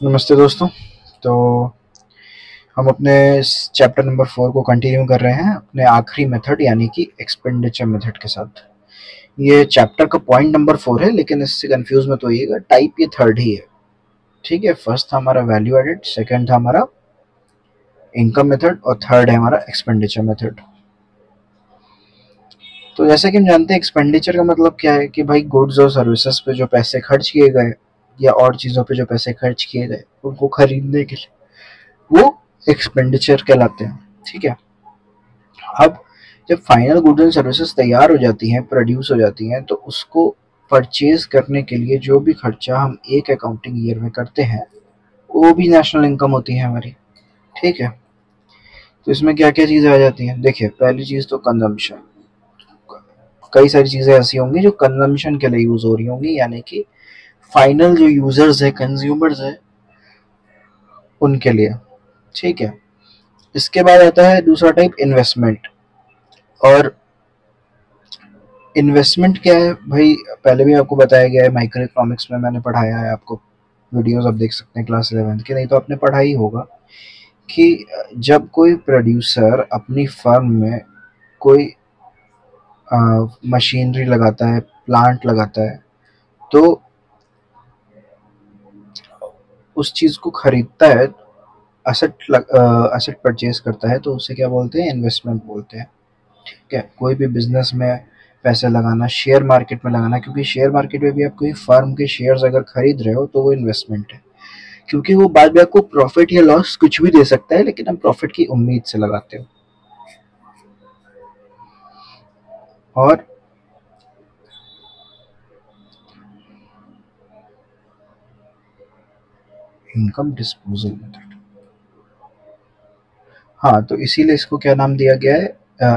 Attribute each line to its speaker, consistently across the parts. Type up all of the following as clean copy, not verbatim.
Speaker 1: नमस्ते दोस्तों। तो हम अपने चैप्टर नंबर 4 को कंटिन्यू कर रहे हैं अपने आखिरी मेथड यानी कि एक्सपेंडिचर मेथड के साथ। ये चैप्टर का पॉइंट नंबर 4 है, लेकिन इससे कंफ्यूज मत होइएगा, टाइप ये थर्ड ही है। ठीक है, फर्स्ट था हमारा वैल्यू एडेड, सेकंड था हमारा इनकम मेथड और थर्ड है हमारा एक्सपेंडिचर मेथड। तो जैसे कि हम जानते हैं एक्सपेंडिचर का मतलब क्या है कि भाई गुड्स और सर्विसेज पे जो पैसे खर्च किए गए या और चीज़ों पे जो पैसे खर्च किए गए उनको खरीदने के लिए वो एक्सपेंडिचर कहलाते हैं। ठीक है, अब जब फाइनल गुड्स एंड सर्विसेज तैयार हो जाती हैं, प्रोड्यूस हो जाती हैं, तो उसको परचेज करने के लिए जो भी खर्चा हम एक अकाउंटिंग ईयर में करते हैं वो भी नेशनल इनकम होती है हमारी। ठीक है, तो इसमें क्या क्या चीज़ें आ जाती हैं। देखिए, पहली चीज़ तो कंजम्पशन। कई सारी चीज़ें ऐसी होंगी जो कंजम्पशन के लिए यूज़ हो रही होंगी, यानी कि फाइनल जो यूज़र्स है, कंज्यूमर्स है, उनके लिए। ठीक है, इसके बाद आता है दूसरा टाइप, इन्वेस्टमेंट। और इन्वेस्टमेंट क्या है भाई, पहले भी आपको बताया गया है, माइक्रो इकोनॉमिक्स में मैंने पढ़ाया है आपको। वीडियोस आप देख सकते हैं क्लास 11 के, नहीं तो आपने पढ़ा ही होगा कि जब कोई प्रोड्यूसर अपनी फर्म में कोई मशीनरी लगाता है, प्लांट लगाता है, तो उस चीज़ को खरीदता है, असेट परचेज करता है, तो उसे क्या बोलते हैं, इन्वेस्टमेंट बोलते हैं। ठीक है, कोई भी बिजनेस में पैसे लगाना, शेयर मार्केट में लगाना, क्योंकि शेयर मार्केट में भी आप कोई फर्म के शेयर्स अगर खरीद रहे हो तो वो इन्वेस्टमेंट है, क्योंकि वो बाद में आपको प्रॉफिट या लॉस कुछ भी दे सकता है, लेकिन हम प्रॉफिट की उम्मीद से लगाते हो। और इनकम डिस्पोजल मेथड, हाँ, तो इसीलिए इसको क्या नाम दिया गया है,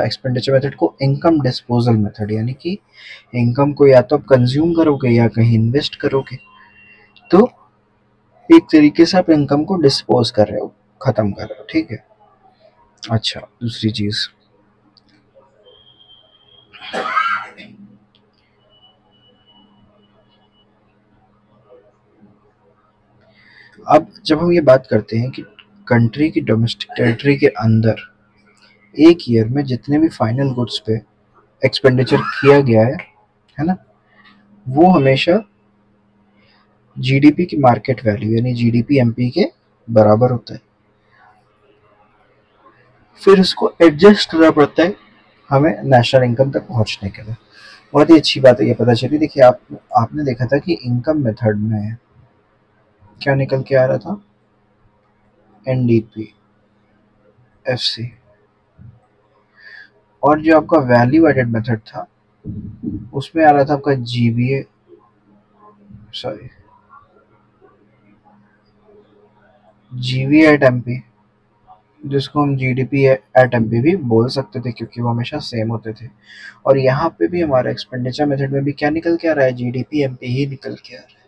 Speaker 1: एक्सपेंडिचर मेथड को इनकम डिस्पोजल मेथड, यानी कि इनकम को या तो आप कंज्यूम करोगे या कहीं इन्वेस्ट करोगे, तो एक तरीके से आप इनकम को डिस्पोज कर रहे हो, खत्म कर रहे हो। ठीक है, अच्छा, दूसरी चीज, अब जब हम ये बात करते हैं कि कंट्री की डोमेस्टिक टेरिटरी के अंदर एक ईयर में जितने भी फाइनल गुड्स पे एक्सपेंडिचर किया गया है ना, वो हमेशा जीडीपी की मार्केट वैल्यू यानी जीडीपी एमपी के बराबर होता है। फिर इसको एडजस्ट करना पड़ता है हमें नेशनल इनकम तक पहुंचने के लिए। बहुत ही अच्छी बात है ये पता चली। देखिए, आपने देखा था कि इनकम मेथड में क्या निकल के आ रहा था, एनडीपी, एफसी, और जो आपका वैल्यू एडेड मेथड था उसमें आ रहा था आपका जीबीए, सॉरी, जीवी एट एमपी, जिसको हम जीडीपी एट एमपी भी बोल सकते थे क्योंकि वो हमेशा सेम होते थे। और यहाँ पे भी हमारा एक्सपेंडिचर मेथड में भी क्या निकल के आ रहा है, जीडीपी एमपी ही निकल के आ रहा है।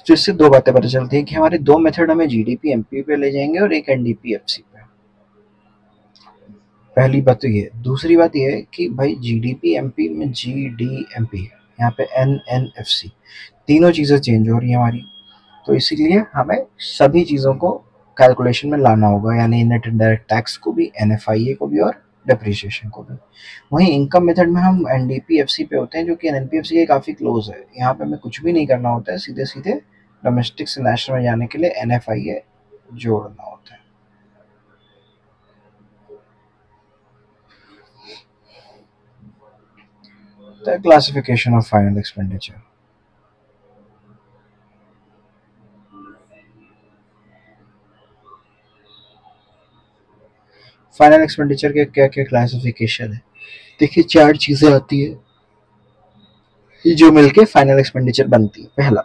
Speaker 1: तो इससे दो बातें पता चलती हैं कि हमारे दो मेथड हमें जीडीपी एमपी पे ले जाएंगे और एक एनडीपी एफसी पे। पहली बात तो ये। दूसरी बात ये है कि भाई जीडीपी एमपी में जी डी एम पी है, यहाँ पे एन एन एफ सी, तीनों चीज़ें चेंज हो रही हैं हमारी। तो इसीलिए हमें सभी चीज़ों को कैलकुलेशन में लाना होगा, यानी नेट इनडायरेक्ट टैक्स को भी, एनएफआईए को भी और डिप्रिसिएशन को भी। वहीं इनकम मेथड में हम एनडीपीएफसी पे होते हैं, जो कि एनपीएफसी के काफ़ी क्लोज है। यहाँ पे हमें कुछ भी नहीं करना होता है, सीधे सीधे डोमेस्टिक से नेशनल में जाने के लिए एनएफआईए जोड़ना होता है। The classification of final expenditure. Final expenditure के क्या क्या क्लासिफिकेशन है, देखिए चार चीजें आती है जो मिलके फाइनल एक्सपेंडिचर बनती है। पहला,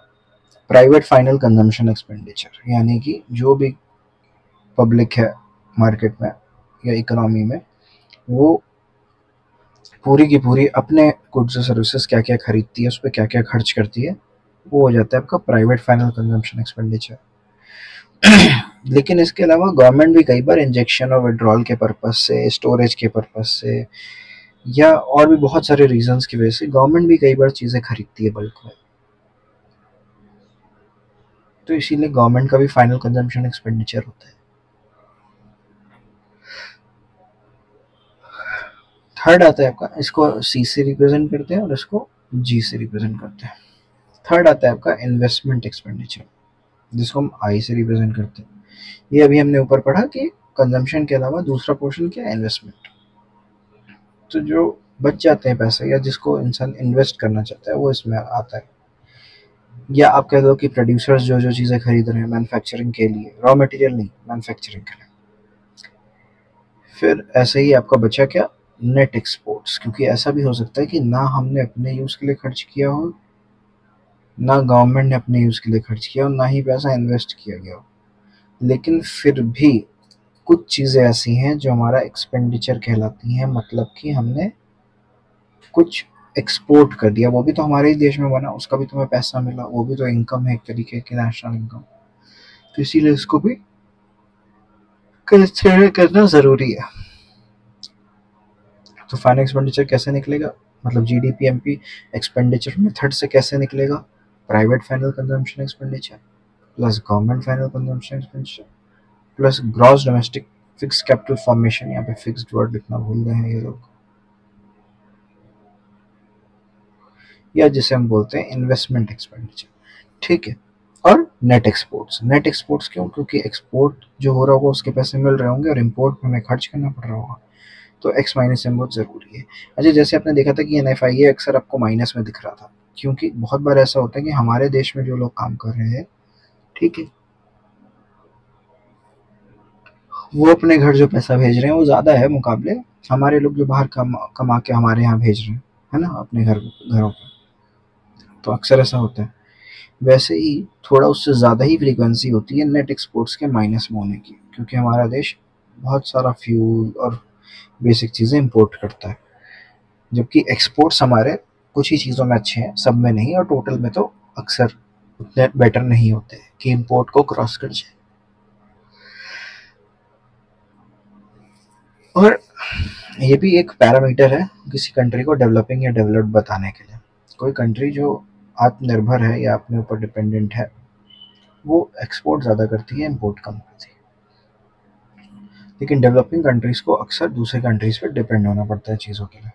Speaker 1: प्राइवेट फाइनल कंजम्पशन एक्सपेंडिचर, यानी कि जो भी पब्लिक है मार्केट में या इकोनॉमी में, वो पूरी की पूरी अपने गुड्स और सर्विसेज क्या क्या खरीदती है, उस पर क्या क्या खर्च करती है, वो हो जाता है आपका प्राइवेट फाइनल कंजम्पशन एक्सपेंडिचर। लेकिन इसके अलावा गवर्नमेंट भी कई बार इंजेक्शन और विड्रॉल के पर्पज से, स्टोरेज के पर्पज से, या और भी बहुत सारे रीजंस की वजह से गवर्नमेंट भी कई बार चीज़ें खरीदती है बल्क में। तो इसीलिए गवर्नमेंट का भी फाइनल कंजम्पशन एक्सपेंडिचर होता है। थर्ड आता है आपका, इसको सी से रिप्रेजेंट करते हैं और इसको जी से रिप्रेजेंट करते हैं। थर्ड आता है आपका इन्वेस्टमेंट एक्सपेंडिचर, जिसको हम आई से रिप्रेजेंट करते हैं। ये अभी हमने ऊपर पढ़ा कि कंजम्पशन के अलावा दूसरा पोर्शन क्या है, इन्वेस्टमेंट। तो जो बच जाते हैं पैसे या जिसको इंसान इन्वेस्ट करना चाहता है वो इसमें आता है। या आप कह दो कि प्रोड्यूसर्स जो जो चीज़ें खरीद रहे हैं मैन्युफैक्चरिंग के लिए, रॉ मटेरियल नहीं, मैन्युफैक्चरिंग के लिए। फिर ऐसे ही आपका बचा क्या, नेट एक्सपोर्ट्स, क्योंकि ऐसा भी हो सकता है कि ना हमने अपने यूज़ के लिए खर्च किया हो, ना गवर्नमेंट ने अपने यूज़ के लिए खर्च किया हो, ना ही पैसा इन्वेस्ट किया गया हो, लेकिन फिर भी कुछ चीज़ें ऐसी हैं जो हमारा एक्सपेंडिचर कहलाती हैं, मतलब कि हमने कुछ एक्सपोर्ट कर दिया, वो भी तो हमारे ही देश में बना, उसका भी तुम्हें पैसा मिला, वो भी तो इनकम है एक तरीके की, नेशनल इनकम। तो इसीलिए इसको भी कंसिडर करना ज़रूरी है। तो फाइनल एक्सपेंडिचर कैसे निकलेगा, मतलब जीडीपीएमपी एक्सपेंडिचर मेथड से कैसे निकलेगा, private final consumption expenditure plus government final consumption expenditure plus gross domestic fix capital formation, यहाँ पे फिक्स्ड वर्ड लिखना भूल गए हैं ये लोग, या जिसे हम बोलते हैं इन्वेस्टमेंट एक्सपेंडिचर, ठीक है। और नेट एक्सपोर्ट्स, नेट एक्सपोर्ट्स क्यों, क्योंकि एक्सपोर्ट जो हो रहा होगा उसके पैसे मिल रहे होंगे और इम्पोर्ट में हमें खर्च करना पड़ रहा होगा, तो एक्स माइनस एम बहुत ज़रूरी है। अच्छा, जैसे आपने देखा था कि एनएफआईए अक्सर आपको माइनस में दिख रहा था, क्योंकि बहुत बार ऐसा होता है कि हमारे देश में जो लोग काम कर रहे हैं, ठीक है, वो अपने घर जो पैसा भेज रहे हैं वो ज़्यादा है मुकाबले हमारे लोग जो बाहर कमा के हमारे यहाँ भेज रहे हैं, है ना, अपने घरों पे। तो अक्सर ऐसा होता है। वैसे ही थोड़ा उससे ज़्यादा ही फ्रीक्वेंसी होती है नेट एक्सपोर्ट्स के माइनस में होने की, क्योंकि हमारा देश बहुत सारा फ्यूल और बेसिक चीज़ें इंपोर्ट करता है, जबकि एक्सपोर्ट्स हमारे कुछ ही चीज़ों में अच्छे हैं, सब में नहीं, और टोटल में तो अक्सर उतने बेटर नहीं होते कि इंपोर्ट को क्रॉस कर जाए। और ये भी एक पैरामीटर है किसी कंट्री को डेवलपिंग या डेवलप्ड बताने के लिए। कोई कंट्री जो आत्मनिर्भर है या अपने ऊपर डिपेंडेंट है, वो एक्सपोर्ट ज़्यादा करती है, इंपोर्ट कम करती है। लेकिन डेवलपिंग कंट्रीज को अक्सर दूसरे कंट्रीज पर डिपेंड होना पड़ता है चीज़ों के लिए।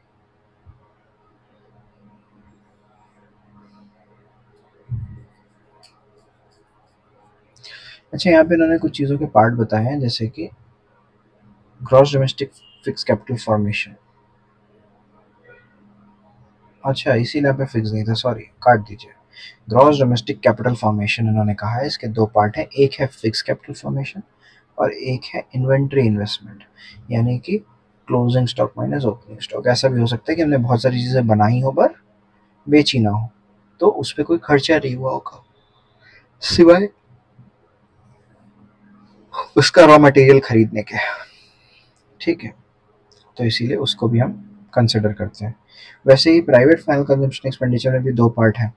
Speaker 1: अच्छा, यहाँ पे इन्होंने कुछ चीज़ों के पार्ट बताए हैं, जैसे कि gross domestic fix capital formation. अच्छा, इसीलिए यहाँ पे फिक्स नहीं था, सॉरी, काट दीजिए। ग्रॉस डोमेस्टिक कैपिटल फॉर्मेशन इन्होंने कहा है, इसके दो पार्ट हैं, एक है फिक्स कैपिटल फॉर्मेशन और एक है इन्वेंट्री इन्वेस्टमेंट, यानी कि closing stock minus opening stock. ऐसा भी हो सकता है कि हमने बहुत सारी चीज़ें बनाई हो पर बेची ना हो, तो उस पर कोई खर्चा नहीं हुआ होगा सिवाय उसका रॉ मटेरियल खरीदने के, ठीक है। तो इसीलिए उसको भी हम कंसिडर करते हैं। वैसे ही प्राइवेट फाइनल कंजम्पशन एक्सपेंडिचर में भी दो पार्ट हैं,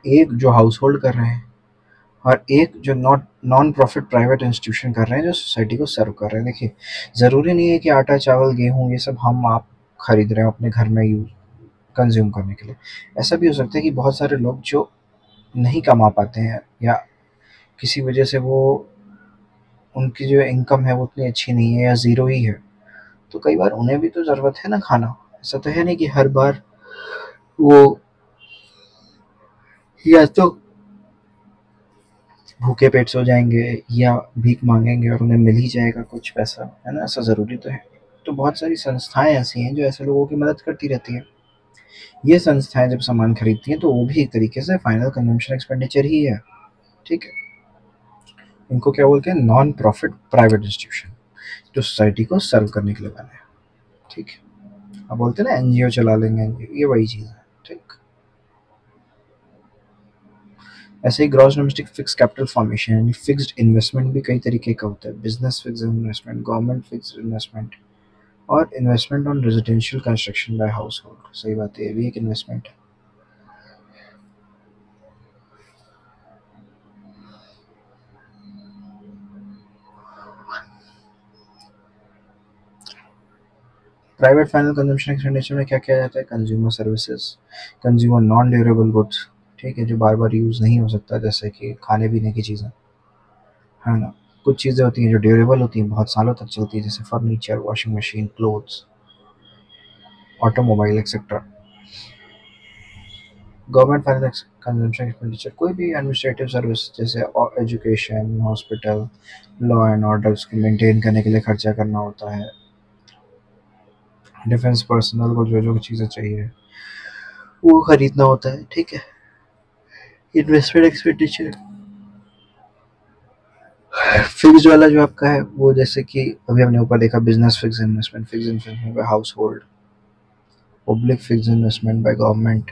Speaker 1: एक जो हाउस होल्ड कर रहे हैं और एक जो नॉन प्रॉफिट प्राइवेट इंस्टीट्यूशन कर रहे हैं, जो सोसाइटी को सर्व कर रहे हैं। देखिए, ज़रूरी नहीं है कि आटा चावल गेहूँ ये सब हम आप खरीद रहे हो अपने घर में यूज कंज्यूम करने के लिए। ऐसा भी हो सकता है कि बहुत सारे लोग जो नहीं कमा पाते हैं या किसी वजह से वो उनकी जो इनकम है वो उतनी अच्छी नहीं है या ज़ीरो ही है, तो कई बार उन्हें भी तो ज़रूरत है ना खाना। ऐसा तो है नहीं कि हर बार वो या तो भूखे पेट सो जाएंगे या भीख मांगेंगे और उन्हें मिल ही जाएगा कुछ पैसा, है ना, ऐसा ज़रूरी तो है। तो बहुत सारी संस्थाएं ऐसी हैं जो ऐसे लोगों की मदद करती रहती हैं। ये संस्थाएं जब सामान खरीदती हैं तो वो भी एक तरीके से फाइनल कंजम्पशन एक्सपेंडिचर ही है, ठीक है। इनको क्या बोलते हैं, नॉन प्रॉफिट प्राइवेट इंस्टीट्यूशन, जो सोसाइटी को सर्व करने के लिए बने हैं, ठीक है। अब बोलते हैं ना एनजीओ चला लेंगे, ये वही चीज़ है, ठीक। ऐसे ही gross domestic fix capital formation यानी फिक्स्ड इन्वेस्टमेंट भी कई तरीके का होता है, business fix investment, government fix investment और investment on residential construction by household. सही बात है, ये भी एक इन्वेस्टमेंट है। प्राइवेट फाइनल कंजम्पशन एक्सपेंडिचर में क्या किया जाता है, consumer services, consumer non durable goods, ठीक है, जो बार बार यूज़ नहीं हो सकता, जैसे कि खाने पीने की चीज़ें, है ना। कुछ चीज़ें होती हैं जो ड्यूरेबल होती हैं, बहुत सालों तक चलती है, जैसे furniture, washing machine, clothes, automobile etcetera. Government finance consumption expenditure, कोई भी एडमिनिस्ट्रेटिव सर्विस जैसे education, hospital, law and order को मेंटेन करने के लिए खर्चा करना होता है। डिफेंस पर्सनल को जो जो चीज़ें चाहिए वो खरीदना होता है, ठीक है। इन्वेस्टमेंट एक्सपेंडिचर फिक्स वाला जो आपका है वो, जैसे कि अभी हमने ऊपर देखा, business fix investment, fix investment by house hold, public fix investment by government,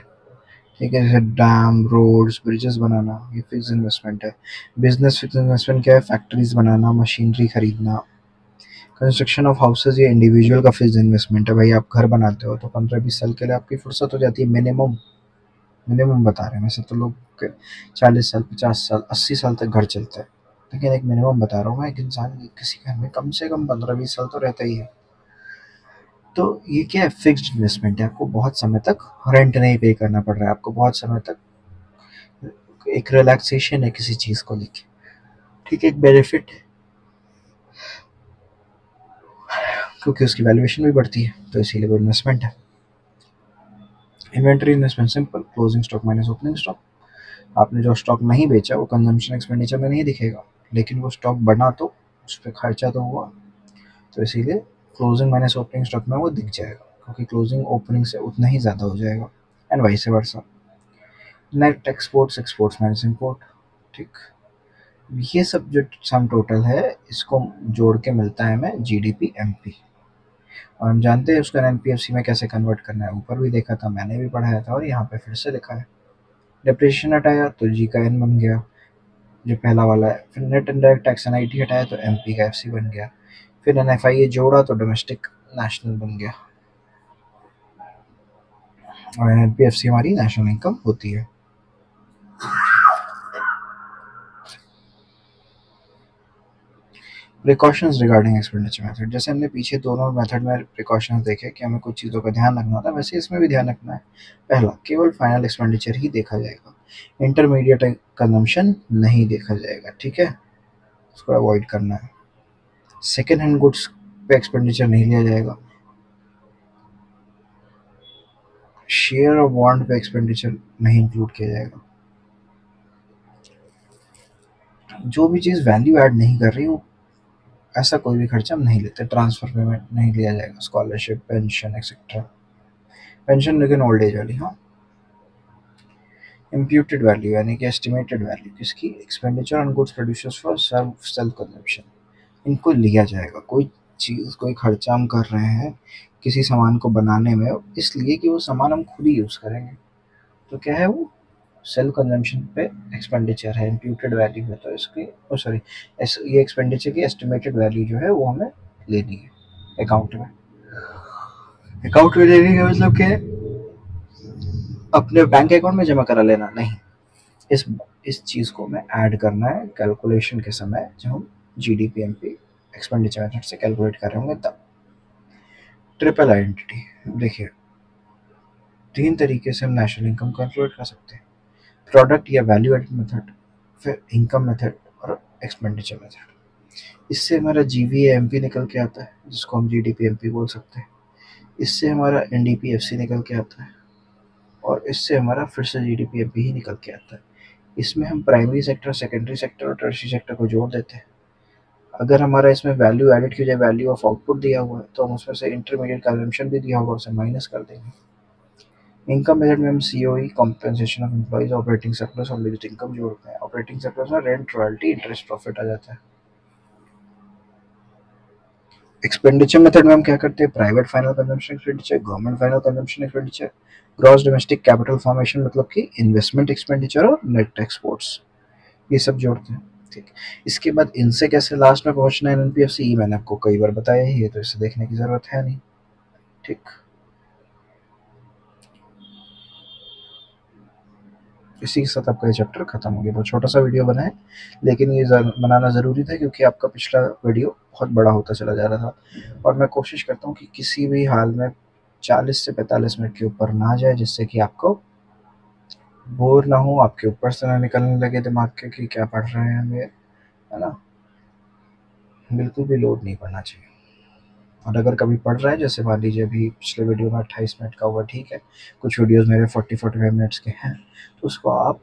Speaker 1: ठीक है, जैसे डैम, रोड्स, ब्रिजेस बनाना, ये फिक्स इन्वेस्टमेंट है। बिजनेस फिक्स इन्वेस्टमेंट क्या है, फैक्ट्रीज बनाना, मशीनरी खरीदना। कंस्ट्रक्शन ऑफ हाउसेज, ये इंडिविजुअल का फिक्स इन्वेस्टमेंट है, भाई आप घर बनाते हो तो 15-20 साल के लिए आपकी फुर्सत हो जाती है, मिनिमम। मिनिमम बता रहे हैं, वैसे तो लोग 40 साल, 50 साल, 80 साल तक घर चलता है, लेकिन एक मिनिमम बता रहा हूँ मैं, एक इंसान किसी घर में कम से कम 15-20 साल तो रहता ही है। तो ये क्या है, फिक्स्ड इन्वेस्टमेंट है, आपको बहुत समय तक रेंट नहीं पे करना पड़ रहा है, आपको बहुत समय तक एक रिलैक्सेशन है किसी चीज़ को लेके, ठीक है, एक बेनिफिट है, क्योंकि उसकी वैल्यूएशन भी बढ़ती है, तो इसीलिए वो इन्वेस्टमेंट है। Inventory investment simple, closing stock minus opening stock. आपने जो स्टॉक नहीं बेचा वो कंजम्पशन एक्सपेंडिचर में नहीं दिखेगा, लेकिन वो स्टॉक बना तो उस पर खर्चा तो हुआ, तो इसीलिए क्लोजिंग माइनस ओपनिंग स्टॉक में वो दिख जाएगा, क्योंकि क्लोजिंग ओपनिंग से उतना ही ज़्यादा हो जाएगा, and vice versa. Net exports, exports minus import, ठीक। ये सब जो सम टोटल है, इसको जोड़ के मिलता है हमें जीडीपी एमपी, और हम जानते हैं उसका एनपीएफसी में कैसे कन्वर्ट करना है, ऊपर भी देखा था, मैंने भी पढ़ाया था, और यहाँ पे फिर से लिखा है। डिप्रेशिएशन हटाया तो जी का एन बन गया, जो पहला वाला है। फिर नेट इनडायरेक्ट टैक्स एनआईटी हटाया तो एमपी का एफसी बन गया। फिर एनएफआईए जोड़ा तो डोमेस्टिक नेशनल बन गया, और एनपीएफसी हमारी नेशनल इनकम होती है। प्रिकॉशंस रिगार्डिंग एक्सपेंडिचर मेथड, जैसे हमने पीछे दोनों मेथड में प्रिकॉशंस देखे कि हमें कुछ चीज़ों का ध्यान रखना था, वैसे इसमें भी ध्यान रखना है। पहला, केवल फाइनल एक्सपेंडिचर ही देखा जाएगा, इंटरमीडिएट कंजम्पशन नहीं देखा जाएगा, ठीक है, उसको अवॉइड करना है। सेकेंड हैंड गुड्स पे एक्सपेंडिचर नहीं लिया जाएगा। शेयर और बॉन्ड पे एक्सपेंडिचर नहीं इंक्लूड किया जाएगा। जो भी चीज़ वैल्यू ऐड नहीं कर रही वो, ऐसा कोई भी खर्चा हम नहीं लेते। ट्रांसफर पेमेंट नहीं लिया जाएगा, स्कॉलरशिप, पेंशन एक्सेट्रा। पेंशन लेकिन ओल्ड एज वाली, हाँ। इम्प्यूटेड वैल्यू यानी कि एस्टिमेटेड वैल्यू किसकी, expenditure on goods producers for self consumption, इनको लिया जाएगा। कोई चीज़, कोई खर्चा हम कर रहे हैं किसी सामान को बनाने में, इसलिए कि वो सामान हम खुद ही यूज़ करेंगे, तो क्या है वो सेल्फ कंजम्पशन पे एक्सपेंडिचर है, इम्प्यूटेड वैल्यू है, तो इसकी सॉरी, ये एक्सपेंडिचर की एस्टिमेटेड वैल्यू जो है वो हमें लेनी है अकाउंट में। अकाउंट में लेने का मतलब क्या है, अपने बैंक अकाउंट में जमा करा लेना नहीं, इस इस चीज़ को हमें ऐड करना है कैलकुलेशन के समय, जब हम जीडीपी एमपी एक्सपेंडिचर मेथड से कैलकुलेट कर रहे होंगे तब। ट्रिपल आइडेंटिटी, देखिए 3 तरीके से हम नेशनल इनकम कैलकुलेट कर सकते हैं, प्रोडक्ट या वैल्यू एडेड मेथड, फिर इनकम मेथड, और एक्सपेंडिचर मेथड। इससे हमारा जीवीए एमपी निकल के आता है, जिसको हम जीडीपी एमपी बोल सकते हैं। इससे हमारा एनडीपी एफसी निकल के आता है, और इससे हमारा फिर से जीडीपी एमपी ही निकल के आता है। इसमें हम प्राइमरी सेक्टर, सेकेंडरी सेक्टर और टर्शियरी सेक्टर को जोड़ देते हैं। अगर हमारा इसमें वैल्यू एडेड की जाए, वैल्यू ऑफ आउटपुट दिया हुआ है, तो हम उसमें से इंटरमीडिएट कंजम्पशन भी दिया होगा, उसे माइनस कर देंगे। इनकम मेथड में हम COE, compensation of employees, operating surplus और लिमिट इनकम जोड़ते हैं। ऑपरेटिंग सरप्लस में रेंट, रॉयल्टी, इंटरेस्ट, प्रॉफिट आ जाता है। एक्सपेंडिचर मेथड में हम क्या करते हैं, private final consumption expenditure, government final consumption expenditure, gross domestic capital formation मतलब कि इन्वेस्टमेंट एक्सपेंडिचर, और नेट एक्सपोर्ट्स, ये सब जोड़ते हैं, ठीक। इसके बाद इनसे कैसे लास्ट में पहुंचना है एनपीएफसी, मैंने आपको कई बार बताया ही है, तो इसे देखने की जरूरत है नहीं, ठीक। इसी के साथ आपका ये चैप्टर खत्म हो गया। बहुत छोटा सा वीडियो बनाए, लेकिन ये बनाना ज़रूरी था, क्योंकि आपका पिछला वीडियो बहुत बड़ा होता चला जा रहा था, और मैं कोशिश करता हूँ कि किसी भी हाल में 40 से 45 मिनट के ऊपर ना जाए, जिससे कि आपको बोर ना हो, आपके ऊपर से ना निकलने लगे दिमाग के कि क्या पढ़ रहे हैं हम ये, है ना? बिल्कुल भी लोड नहीं पड़ना चाहिए। और अगर कभी पढ़ रहा है, जैसे मान लीजिए अभी पिछले वीडियो में 28 मिनट का हुआ, ठीक है, कुछ वीडियोस मेरे 40-45 मिनट्स के हैं, तो उसको आप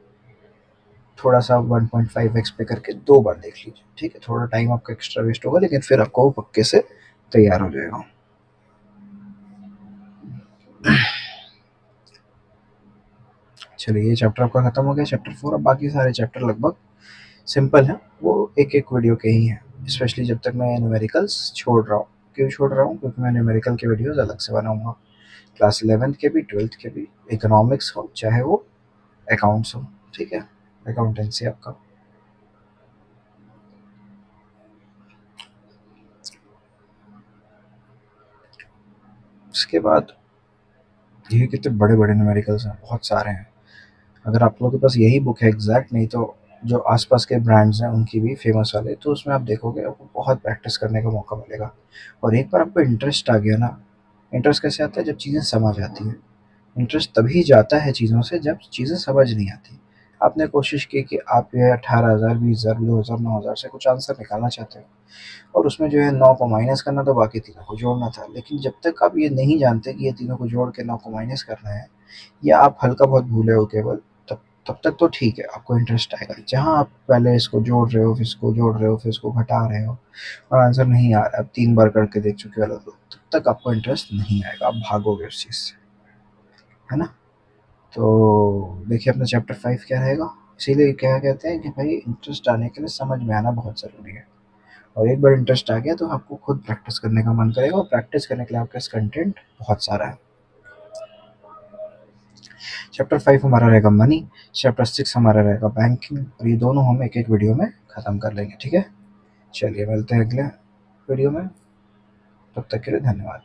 Speaker 1: थोड़ा सा 1.5x पे करके 2 बार देख लीजिए, ठीक है? थोड़ा टाइम आपका एक्स्ट्रा वेस्ट होगा, लेकिन फिर आपको वो पक्के से तैयार हो जाएगा। चलिए, ये चैप्टर आपका खत्म हो गया, चैप्टर 4। अब बाकी सारे चैप्टर लगभग सिंपल हैं, वो एक-एक वीडियो के ही हैं, स्पेशली जब तक मैं न्यूमेरिकल्स छोड़ रहा हूँ। क्यों छोड़ रहा हूँ? क्योंकि मैं न्यूमेरिकल के वीडियोज़ अलग से बनाऊँगा। क्लास 11th के भी, 12th के भी, इकोनॉमिक्स हो, चाहे वो अकाउंट्स हो, ठीक है? अकाउंटेंसी आपका। उसके बाद ये कितने बड़े-बड़े न्यूमेरिकल्स हैं, बहुत सारे हैं। अगर आप लोगों के पास यही बुक है एग्जैक्ट, नहीं तो जो आसपास के ब्रांड्स हैं उनकी भी फेमस वाले, तो उसमें आप देखोगे आपको बहुत प्रैक्टिस करने का मौका मिलेगा। और एक बार आपको इंटरेस्ट आ गया ना, इंटरेस्ट कैसे आता है? जब चीज़ें समझ आती हैं। इंटरेस्ट तभी जाता है चीज़ों से जब चीज़ें समझ नहीं आती। आपने कोशिश की कि आप ये 18,000, 20,000, 2,000, 9,000 से कुछ आंसर निकालना चाहते हो, और उसमें जो है 9 को माइनस करना, तो बाकी तीनों को जोड़ना था। लेकिन जब तक आप ये नहीं जानते कि ये तीनों को जोड़ के 9 को माइनस करना है, या आप हल्का बहुत भूले हो केवल, तब तब तक तो ठीक है, आपको इंटरेस्ट आएगा। जहाँ आप पहले इसको जोड़ रहे हो, फिर इसको जोड़ रहे हो, फिर इसको घटा रहे हो, और आंसर नहीं आ रहा है, आप 3 बार करके देख चुके हो अलग-अलग, तब तक आपको इंटरेस्ट नहीं आएगा, आप भागोगे उस चीज़ से, है ना? तो देखिए अपना चैप्टर 5 क्या रहेगा। इसीलिए क्या कहते हैं कि भाई इंटरेस्ट आने के लिए समझ में आना बहुत ज़रूरी है। और एक बार इंटरेस्ट आ गया तो आपको खुद प्रैक्टिस करने का मन करेगा, और प्रैक्टिस करने के लिए आपके पास कंटेंट बहुत सारा है। चैप्टर 5 हमारा रहेगा मनी, चैप्टर 6 हमारा रहेगा बैंकिंग, और ये दोनों हम एक एक वीडियो में ख़त्म कर लेंगे, ठीक है? चलिए मिलते हैं अगले वीडियो में, तब तक के लिए धन्यवाद।